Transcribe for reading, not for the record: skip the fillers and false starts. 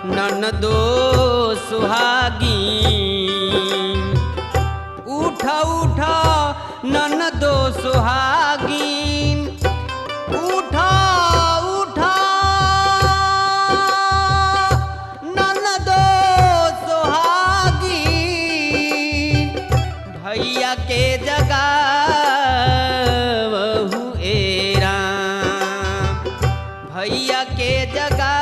ननदो सुहागीन। उठा उठा ननदो सुहागीन, उठा उठा ननदो सुहागीन। भैया के जगावहु ए राम, भैया के जगा